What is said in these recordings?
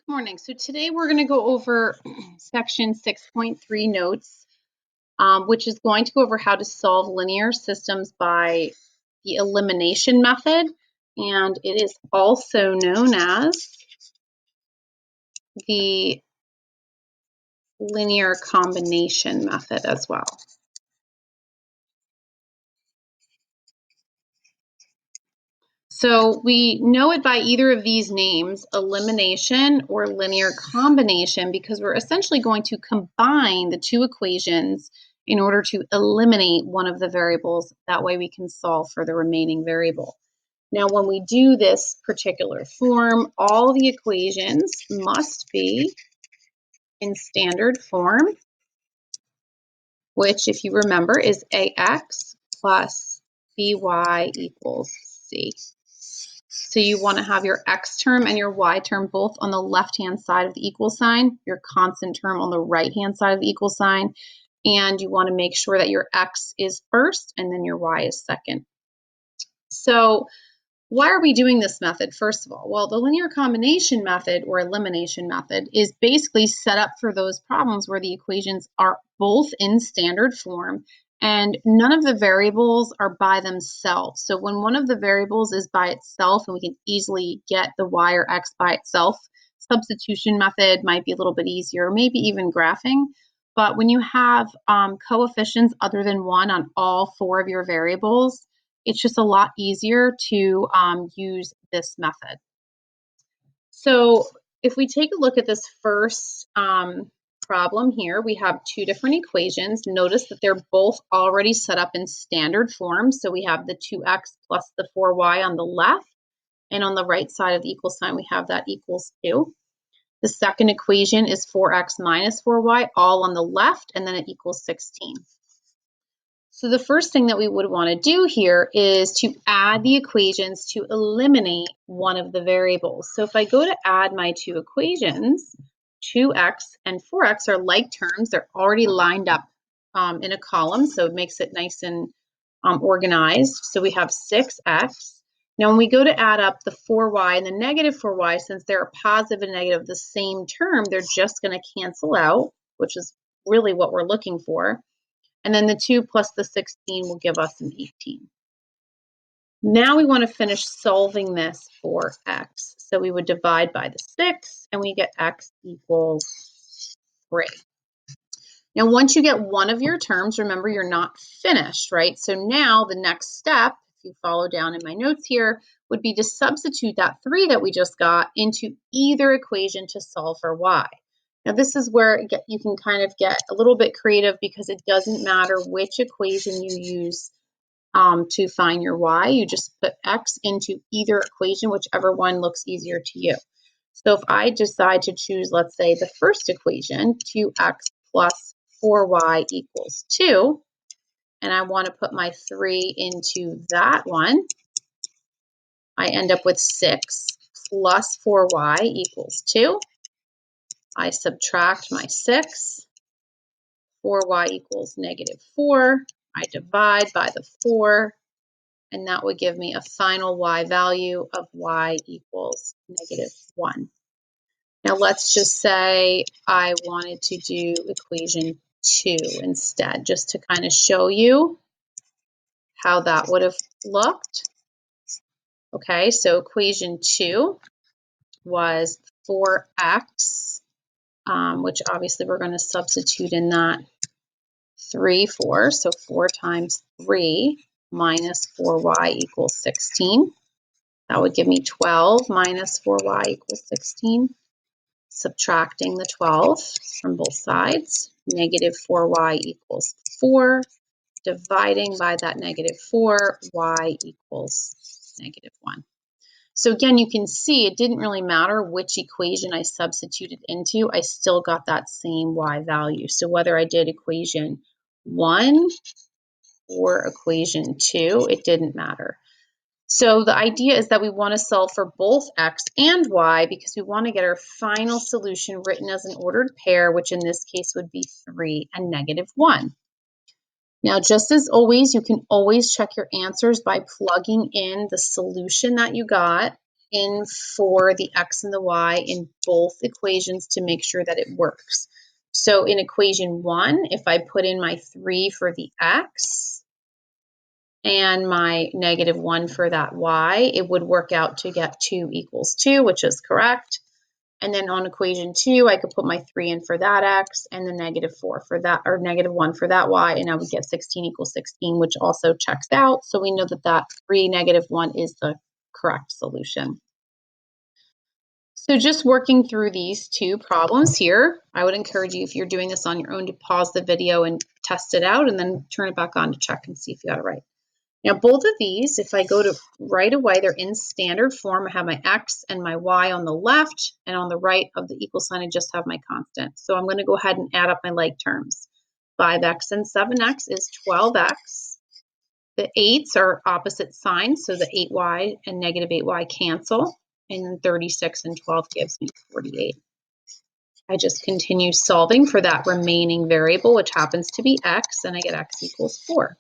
Morning. So today we're going to go over section 6.3 notes, which is going to go over how to solve linear systems by the elimination method. And it is also known as the linear combination method as well. So we know it by either of these names, elimination or linear combination, because we're essentially going to combine the two equations in order to eliminate one of the variables. That way we can solve for the remaining variable. Now, when we do this particular form, all the equations must be in standard form, which, if you remember, is ax plus by equals c. So you want to have your x term and your y term both on the left-hand side of the equal sign, your constant term on the right-hand side of the equal sign, and you want to make sure that your x is first and then your y is second. So why are we doing this method, first of all? Well, the linear combination method or elimination method is basically set up for those problems where the equations are both in standard form and none of the variables are by themselves. So when one of the variables is by itself and we can easily get the y or x by itself, substitution method might be a little bit easier, maybe even graphing. But when you have coefficients other than one on all four of your variables, it's just a lot easier to use this method. So if we take a look at this first problem here, we have two different equations. Notice that they're both already set up in standard form. So we have the 2x plus the 4y on the left, and on the right side of the equal sign, we have that equals 2. The second equation is 4x minus 4y, all on the left, and then it equals 16. So the first thing that we would want to do here is to add the equations to eliminate one of the variables. So if I go to add my two equations, 2x and 4x are like terms. They're already lined up in a column, so it makes it nice and organized. So we have 6x. Now when we go to add up the 4y and the negative 4y, since they're a positive and negative of the same term, they're just going to cancel out, which is really what we're looking for. And then the 2 plus the 16 will give us an 18. Now we want to finish solving this for x. So we would divide by the 6, and we get x equals 3. Now, once you get one of your terms, remember you're not finished, right? So now the next step, if you follow down in my notes here, would be to substitute that 3 that we just got into either equation to solve for y. Now, this is where you can kind of get a little bit creative because it doesn't matter which equation you use to find your y. You just put x into either equation, whichever one looks easier to you. So if I decide to choose, let's say, the first equation, 2x plus 4y equals 2, and I want to put my 3 into that one, I end up with 6 plus 4y equals 2. I subtract my 6, 4y equals negative 4. I divide by the 4, and that would give me a final y value of y equals negative 1. Now let's just say I wanted to do equation 2 instead, just to kind of show you how that would have looked. Okay, so equation 2 was 4x, which obviously we're going to substitute in that 3, 4. So 4 times 3 minus 4y equals 16. That would give me 12 minus 4y equals 16. Subtracting the 12 from both sides, negative 4y equals 4. Dividing by that negative 4, y equals negative 1. So again, you can see it didn't really matter which equation I substituted into, I still got that same y value. So whether I did equation 1 or equation 2, it didn't matter. So the idea is that we want to solve for both x and y because we want to get our final solution written as an ordered pair, which in this case would be 3 and negative 1. Now, just as always, you can always check your answers by plugging in the solution that you got in for the x and the y in both equations to make sure that it works. So in equation 1, if I put in my 3 for the x and my -1 for that y, it would work out to get 2 equals 2, which is correct. And then on equation 2, I could put my 3 in for that x and the -4 for that, or -1 for that y, and I would get 16 equals 16, which also checks out. So we know that that 3, -1 is the correct solution. So just working through these two problems here, I would encourage you, if you're doing this on your own, to pause the video and test it out and then turn it back on to check and see if you got it right. Now, both of these, if I go to right away, they're in standard form. I have my x and my y on the left, and on the right of the equal sign, I just have my constant. So I'm going to go ahead and add up my like terms. 5x and 7x is 12x. The 8's are opposite signs, so the 8y and -8y cancel, and then 36 and 12 gives me 48. I just continue solving for that remaining variable, which happens to be x, and I get x equals 4.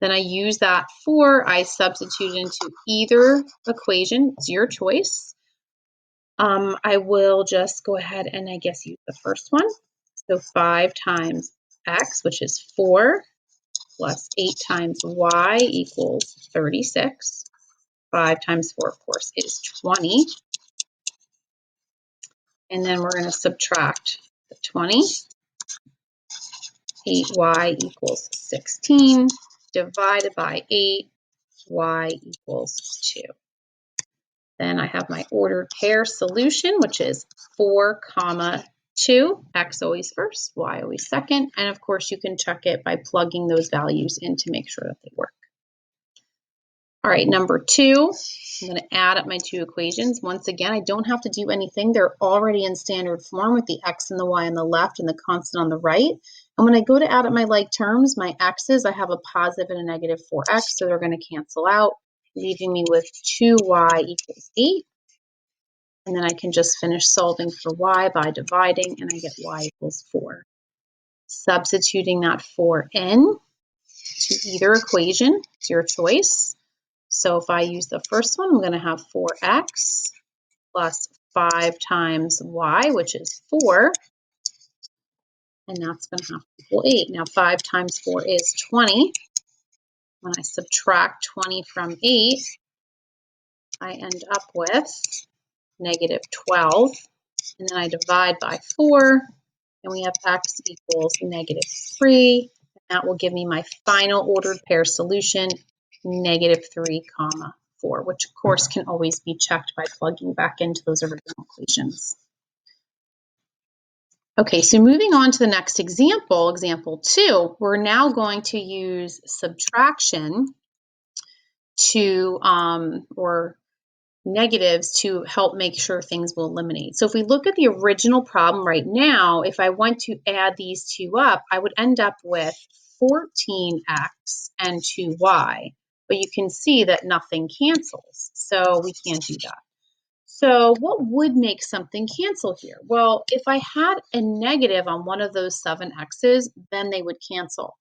Then I use that 4, I substitute into either equation. It's your choice. I will just go ahead and I guess use the first one. So 5 times x, which is 4, plus 8 times y equals 36. 5 times 4, of course, is 20. And then we're going to subtract the 20. 8y equals 16 divided by 8, y equals 2. Then I have my ordered pair solution, which is 4, 2. X always first, y always second. And of course, you can check it by plugging those values in to make sure that they work. All right, number 2, I'm going to add up my two equations. Once again, I don't have to do anything. They're already in standard form with the x and the y on the left and the constant on the right. And when I go to add up my like terms, my x's, I have a positive and a -4x, so they're going to cancel out, leaving me with 2y equals 8. And then I can just finish solving for y by dividing, and I get y equals 4. Substituting that 4 in to either equation, it's your choice. So if I use the first one, I'm going to have 4x plus 5 times y, which is 4. And that's going to have to equal 8. Now 5 times 4 is 20. When I subtract 20 from 8, I end up with -12. And then I divide by 4, and we have x equals -3. And that will give me my final ordered pair solution, -3, 4, which of course can always be checked by plugging back into those original equations. Okay, so moving on to the next example, example 2, we're now going to use subtraction to, or negatives to help make sure things will eliminate. So if we look at the original problem right now, if I want to add these two up, I would end up with 14x and 2y. But you can see that nothing cancels, so we can't do that. So what would make something cancel here? Well, if I had a negative on one of those 7x's, then they would cancel.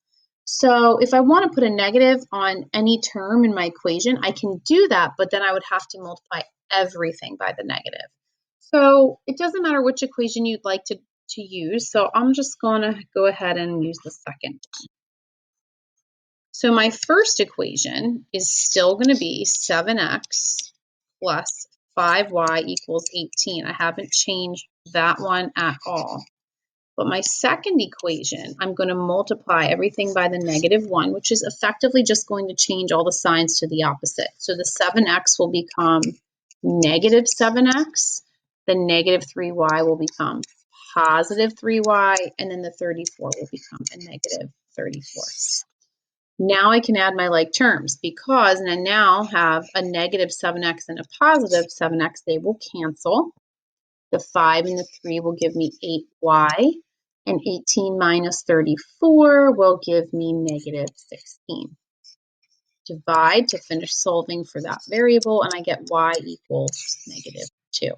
So if I want to put a negative on any term in my equation, I can do that, but then I would have to multiply everything by the negative. So it doesn't matter which equation you'd like to use. So I'm just going to go ahead and use the second one. So my first equation is still going to be 7x plus 5y equals 18. I haven't changed that one at all. But my second equation, I'm going to multiply everything by the -1, which is effectively just going to change all the signs to the opposite. So the 7x will become -7x, the -3y will become +3y, and then the 34 will become a -34. Now I can add my like terms because I now have a -7x and a +7x. They will cancel. The 5 and the 3 will give me 8y, and 18 minus 34 will give me -16. Divide to finish solving for that variable, and I get y equals -2.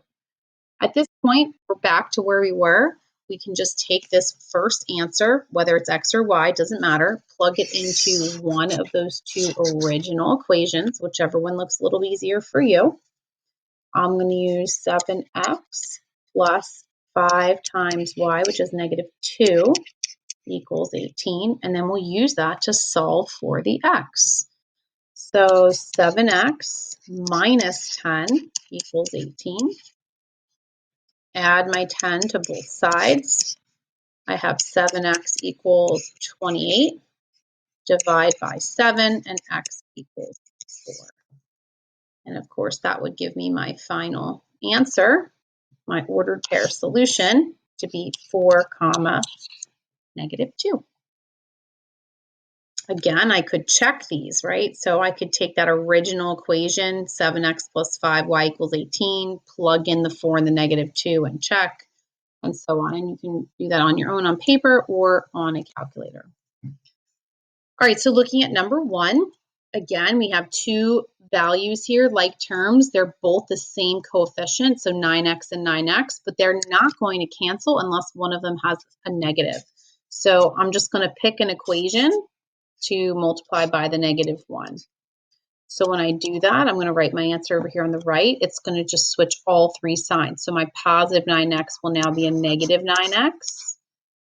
At this point, we're back to where we were. We can just take this first answer, whether it's x or y, doesn't matter, plug it into one of those two original equations, whichever one looks a little easier for you. I'm going to use 7x plus 5 times y, which is negative 2, equals 18. And then we'll use that to solve for the x. So 7x minus 10 equals 18. Add my 10 to both sides. I have 7x equals 28. Divide by 7, and x equals 4. And of course, that would give me my final answer, my ordered pair solution, to be 4 comma negative 2. Again, I could check these, right? So I could take that original equation, 7x plus 5y equals 18, plug in the 4 and the negative 2 and check, and so on. And you can do that on your own on paper or on a calculator. All right, so looking at number 1, again, we have two values here, like terms. They're both the same coefficient, so 9x and 9x, but they're not going to cancel unless one of them has a negative. So I'm just going to pick an equation to multiply by the negative 1. So when I do that, I'm going to write my answer over here on the right. It's going to just switch all three signs. So my positive 9x will now be a negative 9x.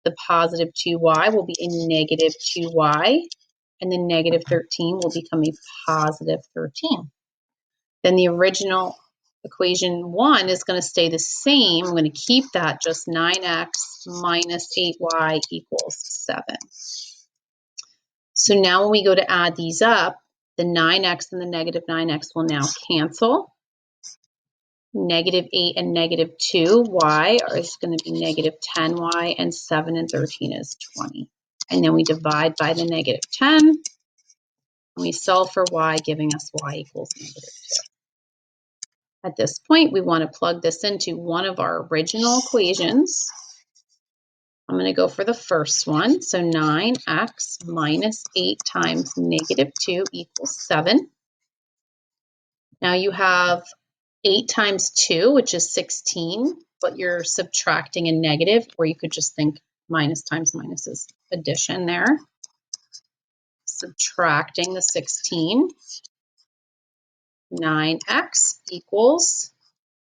The positive 2y will be a negative 2y. And the negative 13 will become a positive 13. Then the original equation 1 is going to stay the same. I'm going to keep that, just 9x minus 8y equals 7. So now when we go to add these up, the 9x and the negative 9x will now cancel. Negative 8 and negative 2y is going to be negative 10y, and 7 and 13 is 20. And then we divide by the negative 10, and we solve for y, giving us y equals negative 2. At this point, we want to plug this into one of our original equations. I'm going to go for the first one. So 9x minus 8 times negative 2 equals 7. Now you have 8 times 2, which is 16, but you're subtracting a negative, or you could just think minus times minus is addition there. Subtracting the 16. 9x equals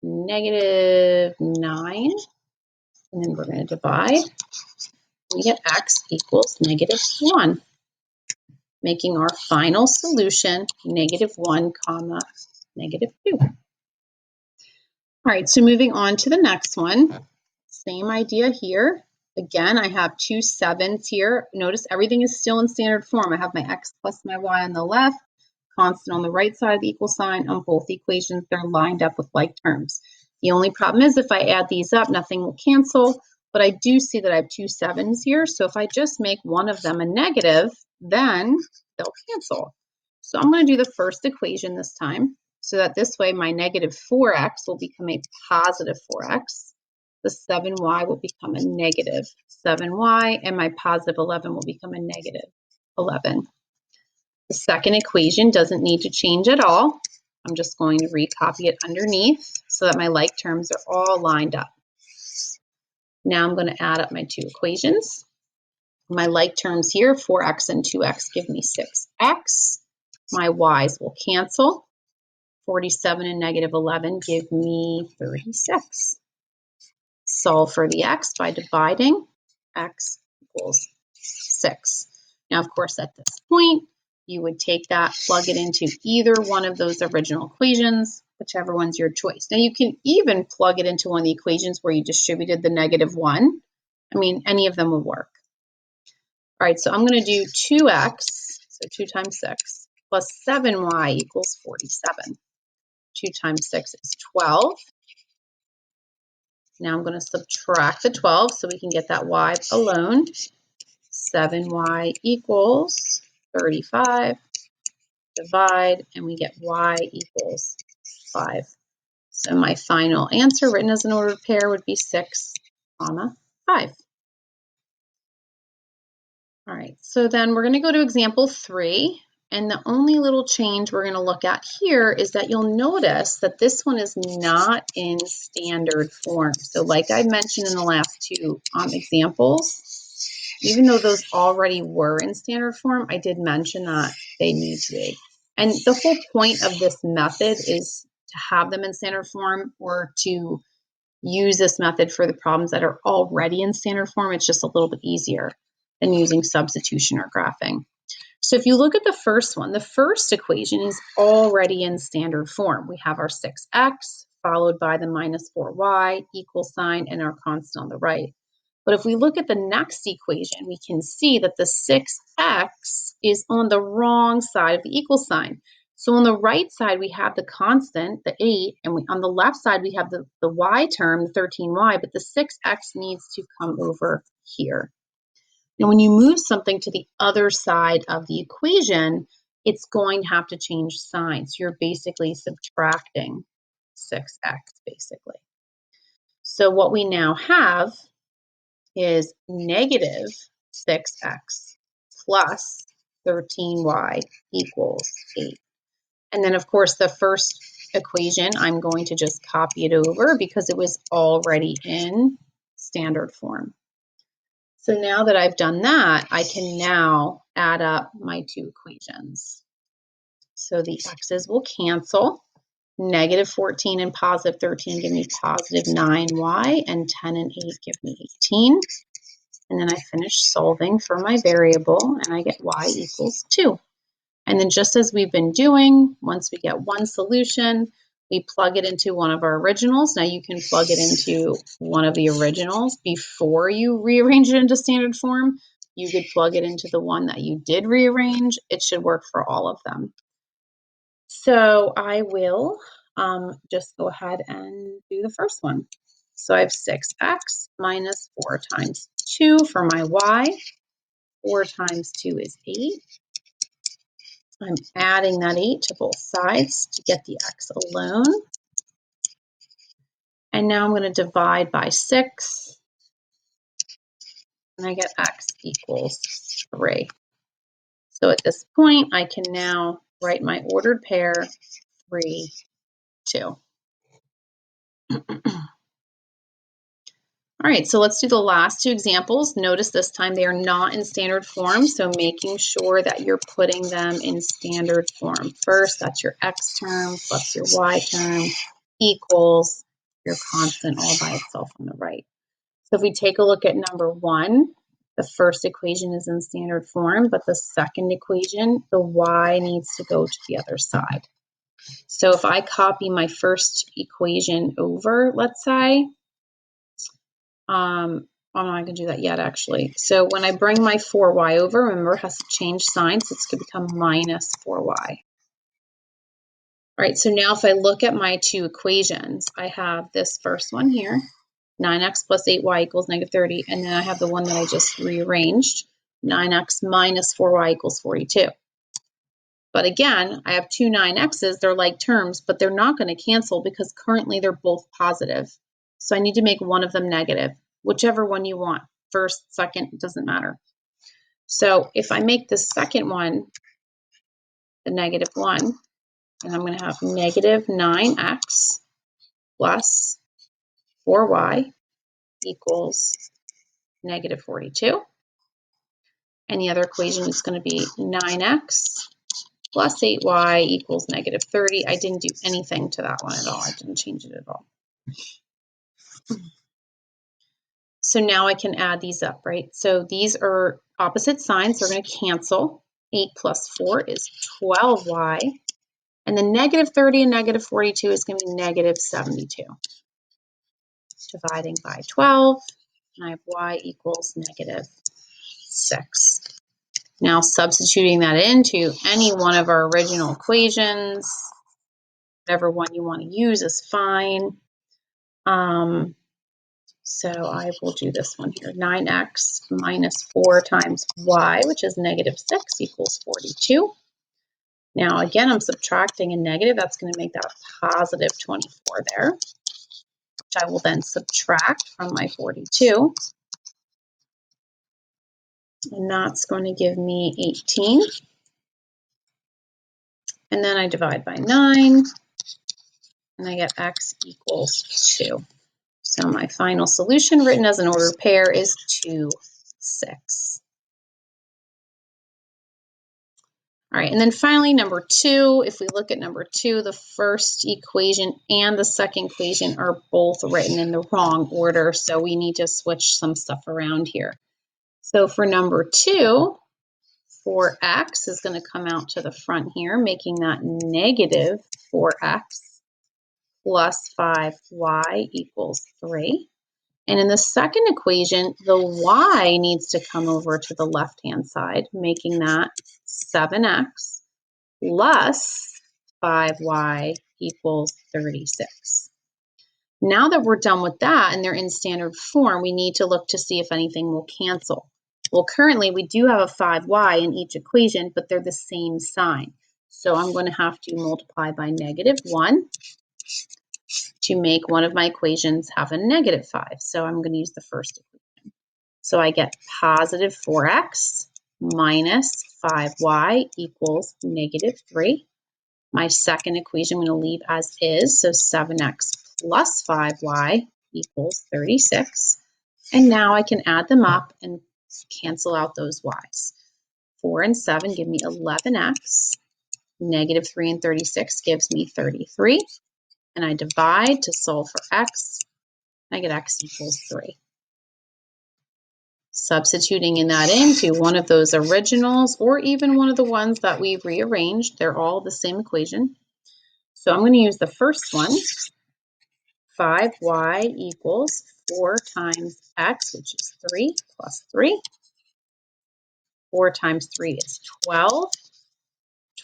negative 9. And then we're going to divide. We get x equals negative 1, making our final solution negative 1 comma negative 2. All right, so moving on to the next one. Same idea here. Again, I have two 7s here. Notice everything is still in standard form. I have my x plus my y on the left, constant on the right side of the equal sign. On both equations, they're lined up with like terms. The only problem is if I add these up, nothing will cancel, but I do see that I have two 7s here. So if I just make one of them a negative, then they'll cancel. So I'm going to do the first equation this time, so that this way my negative 4x will become a positive 4x. The 7y will become a negative 7y, and my positive 11 will become a negative 11. The second equation doesn't need to change at all. I'm just going to recopy it underneath so that my like terms are all lined up. Now I'm going to add up my two equations. My like terms here, 4x and 2x, give me 6x. My y's will cancel. 47 and negative 11 give me 36. Solve for the x by dividing. X equals 6. Now, of course, at this point, you would take that, plug it into either one of those original equations, whichever one's your choice. Now, you can even plug it into one of the equations where you distributed the negative 1. I mean, any of them will work. All right, so I'm going to do 2x, so 2 times 6, plus 7y equals 47. 2 times 6 is 12. Now I'm going to subtract the 12 so we can get that y alone. 7y equals 35. Divide, and we get y equals 5. So my final answer, written as an ordered pair, would be 6 comma 5. All right, so then we're going to go to example 3. And the only little change we're going to look at here is that you'll notice that this one is not in standard form. So like I mentioned in the last two examples, even though those already were in standard form, I did mention that they need to be. And the whole point of this method is to have them in standard form or to use this method for the problems that are already in standard form. It's just a little bit easier than using substitution or graphing. So if you look at the first one, the first equation is already in standard form. We have our 6x followed by the minus 4y equal sign and our constant on the right. But if we look at the next equation, we can see that the 6x is on the wrong side of the equal sign. So on the right side, we have the constant, the 8, and on the left side, we have the y term, the 13y, but the 6x needs to come over here. Now, when you move something to the other side of the equation, it's going to have to change signs. You're basically subtracting 6x, basically. So what we now have is negative 6x plus 13y equals 8. And then, of course, the first equation, I'm going to just copy it over because it was already in standard form. So now that I've done that, I can now add up my two equations. So the x's will cancel. Negative 14 and positive 13 give me positive 9y, and 10 and 8 give me 18. And then I finish solving for my variable, and I get y equals 2. And then just as we've been doing, once we get one solution, we plug it into one of our originals. Now you can plug it into one of the originals before you rearrange it into standard form. You could plug it into the one that you did rearrange. It should work for all of them. So I will just go ahead and do the first one. So I have 6x minus 4 times 2 for my y. 4 times 2 is 8. I'm adding that 8 to both sides to get the x alone. And now I'm going to divide by 6. And I get x equals 3. So at this point, I can now write my ordered pair 3, 2. All right, so let's do the last two examples. Notice this time they are not in standard form, so making sure that you're putting them in standard form. First, that's your x term plus your y term equals your constant all by itself on the right. So if we take a look at number 1, the first equation is in standard form, but the second equation, the y needs to go to the other side. So if I copy my first equation over, let's say, I'm not going to do that yet, actually. So when I bring my 4y over, remember, it has to change sign, so it's going to become minus 4y. All right, so now if I look at my two equations, I have this first one here, 9x plus 8y equals negative 30, and then I have the one that I just rearranged, 9x minus 4y equals 42. But again, I have two 9x's, they're like terms, but they're not going to cancel because currently they're both positive. So I need to make one of them negative, whichever one you want. First, second, it doesn't matter. So if I make the second one the negative 1, and I'm going to have negative 9x plus 4y equals negative 42. And the other equation is going to be 9x plus 8y equals negative 30. I didn't do anything to that one at all. I didn't change it at all. So now I can add these up, right? So these are opposite signs. They're going to cancel. 8 plus 4 is 12y. And then negative 30 and negative 42 is going to be negative 72. Dividing by 12, and I have y equals negative 6. Now substituting that into any one of our original equations, whatever one you want to use is fine. So I will do this one here. 9x minus 4 times y, which is negative 6, equals 42. Now, again, I'm subtracting a negative. That's going to make that positive 24 there, which I will then subtract from my 42. And that's going to give me 18. And then I divide by 9, and I get x equals 2. So my final solution written as an ordered pair is 2, 6. All right, and then finally, number 2, if we look at number 2, the first equation and the second equation are both written in the wrong order, so we need to switch some stuff around here. So for number 2, 4x is going to come out to the front here, making that negative 4x plus 5y equals 3. And in the second equation, the y needs to come over to the left-hand side, making that 7x plus 5y equals 36. Now that we're done with that and they're in standard form, we need to look to see if anything will cancel. Well, currently we do have a 5y in each equation, but they're the same sign. So I'm going to have to multiply by -1 to make one of my equations have a -5. So I'm going to use the first equation. So I get positive 4x minus 5y equals -3. My second equation I'm going to leave as is, so 7x plus 5y equals 36. And now I can add them up and cancel out those y's. 4 and 7 give me 11x. -3 and 36 gives me 33. And I divide to solve for x. I get x equals 3. Substituting in that into one of those originals or even one of the ones that we've rearranged, they're all the same equation. So I'm going to use the first one, 5y equals 4 times x, which is 3, plus 3. 4 times 3 is 12.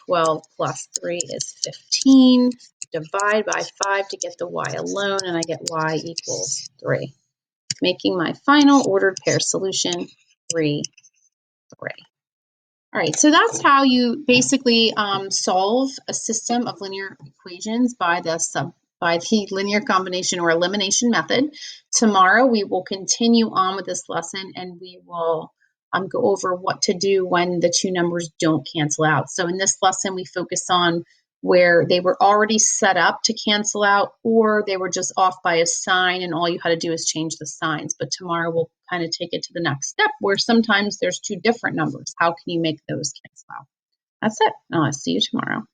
12 plus 3 is 15. Divide by 5 to get the y alone, and I get y equals 3, making my final ordered pair solution 3, 3. All right, so that's how you basically solve a system of linear equations by the linear combination or elimination method. Tomorrow we will continue on with this lesson and we will go over what to do when the two numbers don't cancel out. So in this lesson we focus on where they were already set up to cancel out or they were just off by a sign and all you had to do is change the signs. But tomorrow we'll kind of take it to the next step where sometimes there's two different numbers. How can you make those cancel out? That's it. I'll see you tomorrow.